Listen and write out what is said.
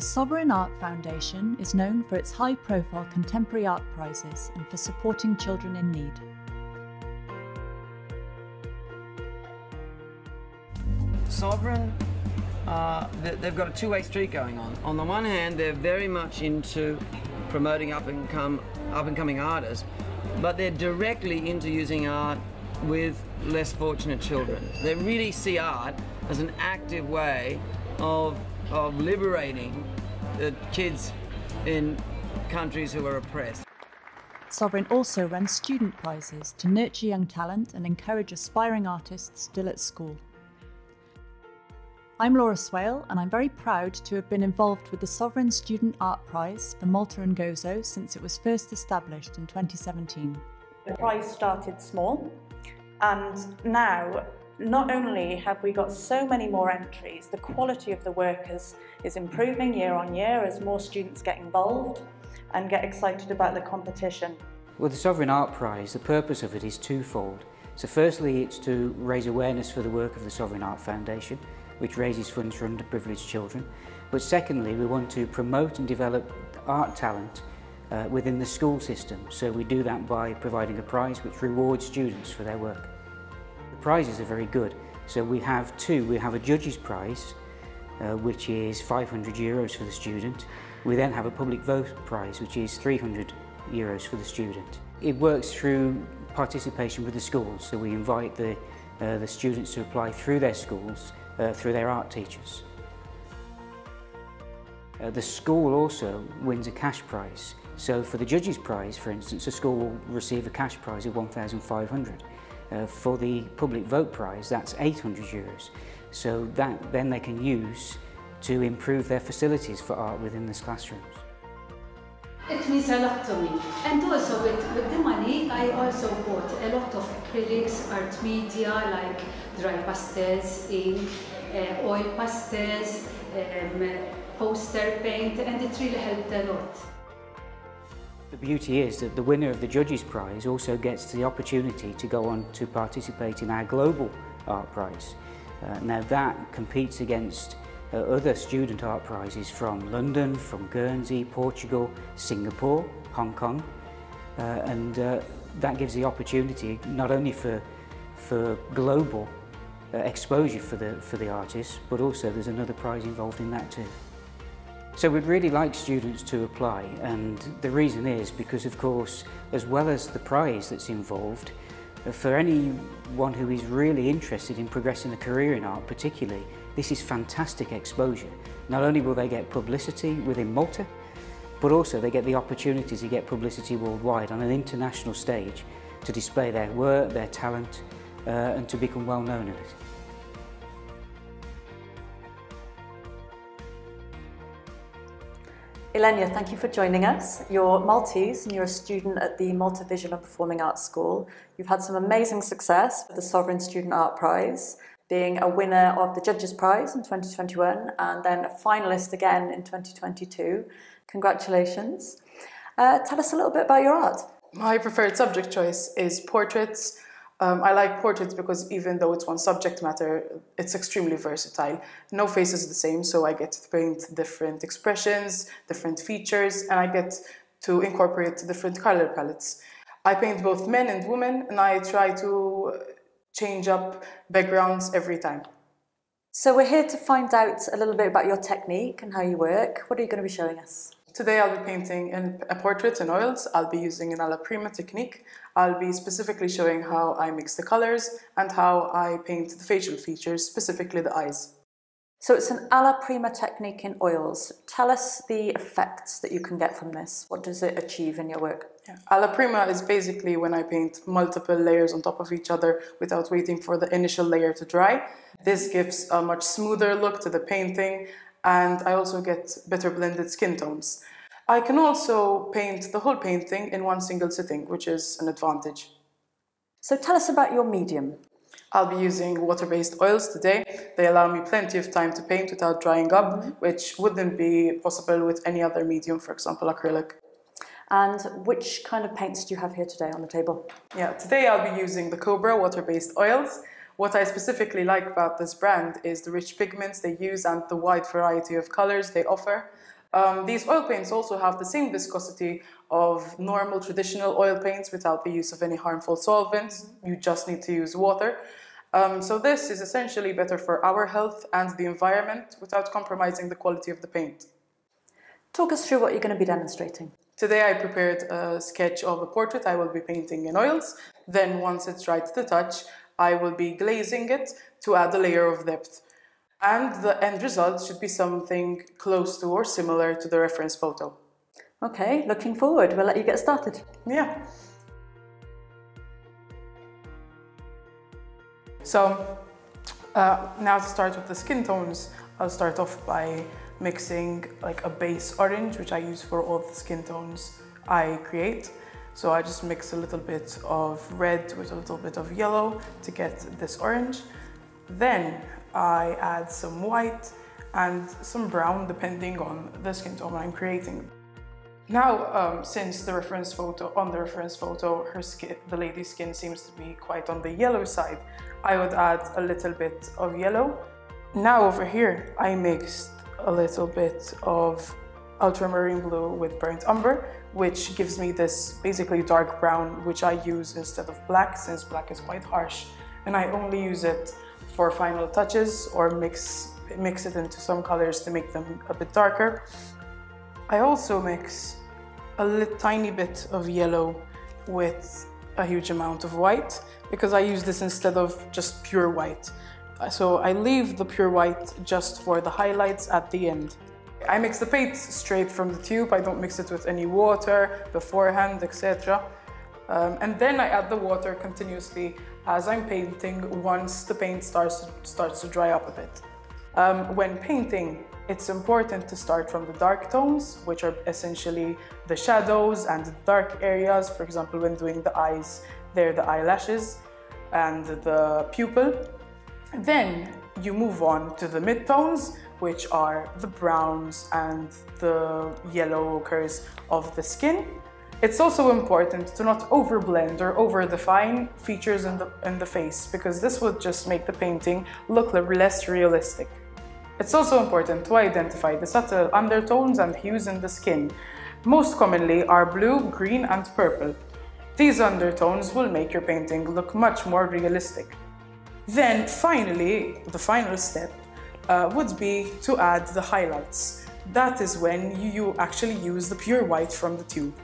The Sovereign Art Foundation is known for its high-profile contemporary art prizes and for supporting children in need. Sovereign, they've got a two-way street going on. On the one hand, they're very much into promoting up-and-coming artists, but they're directly into using art with less fortunate children. They really see art as an active way of liberating the kids in countries who are oppressed. Sovereign also runs student prizes to nurture young talent and encourage aspiring artists still at school. I'm Laura Swale, and I'm very proud to have been involved with the Sovereign Student Art Prize for Malta and Gozo since it was first established in 2017. The prize started small, and now not only have we got so many more entries, the quality of the work is improving year on year as more students get involved and get excited about the competition. Well, the Sovereign Art Prize, the purpose of it is twofold. So firstly, it's to raise awareness for the work of the Sovereign Art Foundation, which raises funds for underprivileged children. But secondly, we want to promote and develop art talent within the school system. So we do that by providing a prize which rewards students for their work. The prizes are very good. So we have two. We have a judge's prize, which is €500 for the student. We then have a public vote prize, which is €300 for the student. It works through participation with the schools. So we invite the students to apply through their schools, through their art teachers. The school also wins a cash prize. So for the judge's prize, for instance, a school will receive a cash prize of €1,500. For the public vote prize, that's €800. So that then they can use to improve their facilities for art within the classrooms. It means a lot to me. And also with the money, I also bought a lot of acrylics, art media like dry pastels, ink, oil pastels, poster paint, and it really helped a lot. The beauty is that the winner of the Judges' Prize also gets the opportunity to go on to participate in our Global Art Prize. Now that competes against other student art prizes from London, from Guernsey, Portugal, Singapore, Hong Kong, and that gives the opportunity not only for global exposure for the artists, but also there's another prize involved in that too. So we'd really like students to apply, and the reason is because, of course, as well as the prize that's involved, for anyone who is really interested in progressing a career in art particularly, this is fantastic exposure. Not only will they get publicity within Malta, but also they get the opportunity to get publicity worldwide on an international stage to display their work, their talent, and to become well known in it. Ylenia, thank you for joining us. You're Maltese and you're a student at the Malta Visual and Performing Arts School. You've had some amazing success with the Sovereign Student Art Prize, being a winner of the Judges' Prize in 2021 and then a finalist again in 2022. Congratulations. Tell us a little bit about your art. My preferred subject choice is portraits. I like portraits because even though it's one subject matter, it's extremely versatile. No face is the same, so I get to paint different expressions, different features, and I get to incorporate different color palettes. I paint both men and women, and I try to change up backgrounds every time. So we're here to find out a little bit about your technique and how you work. What are you going to be showing us? Today I'll be painting a portrait in oils. I'll be using an alla prima technique. I'll be specifically showing how I mix the colors and how I paint the facial features, specifically the eyes. So it's an alla prima technique in oils. Tell us the effects that you can get from this. What does it achieve in your work? Yeah. Alla prima is basically when I paint multiple layers on top of each other without waiting for the initial layer to dry. This gives a much smoother look to the painting, and I also get better blended skin tones. I can also paint the whole painting in one single sitting, which is an advantage. So tell us about your medium. I'll be using water-based oils today. They allow me plenty of time to paint without drying up, which wouldn't be possible with any other medium, for example, acrylic. And which kind of paints do you have here today on the table? Yeah, today I'll be using the Cobra water-based oils, What I specifically like about this brand is the rich pigments they use and the wide variety of colors they offer. These oil paints also have the same viscosity of normal traditional oil paints without the use of any harmful solvents. You just need to use water. So this is essentially better for our health and the environment without compromising the quality of the paint. Talk us through what you're going to be demonstrating. Today I prepared a sketch of a portrait I will be painting in oils. Then once it's right to the touch, I will be glazing it to add a layer of depth. And the end result should be something close to or similar to the reference photo. Okay, looking forward. We'll let you get started. Yeah. So now to start with the skin tones, I'll start off by mixing like a base orange, which I use for all the skin tones I create. So I just mix a little bit of red with a little bit of yellow to get this orange. Then I add some white and some brown depending on the skin tone I'm creating. Now, since the reference photo, the lady's skin seems to be quite on the yellow side, I would add a little bit of yellow. Now over here, I mixed a little bit of ultramarine blue with burnt umber, which gives me this basically dark brown, which I use instead of black, since black is quite harsh. And I only use it for final touches or mix it into some colors to make them a bit darker. I also mix a tiny bit of yellow with a huge amount of white because I use this instead of just pure white. So I leave the pure white just for the highlights at the end. I mix the paint straight from the tube. I don't mix it with any water beforehand, etc. And then I add the water continuously as I'm painting once the paint starts to dry up a bit. When painting, it's important to start from the dark tones, which are essentially the shadows and the dark areas. For example, when doing the eyes, they're the eyelashes and the pupil. Then you move on to the midtones, which are the browns and the yellow ochres of the skin. It's also important to not overblend or overdefine features in the face, because this would just make the painting look less realistic. It's also important to identify the subtle undertones and hues in the skin. Most commonly are blue, green, and purple. These undertones will make your painting look much more realistic. Then finally, the final step would be to add the highlights. That is when you actually use the pure white from the tube.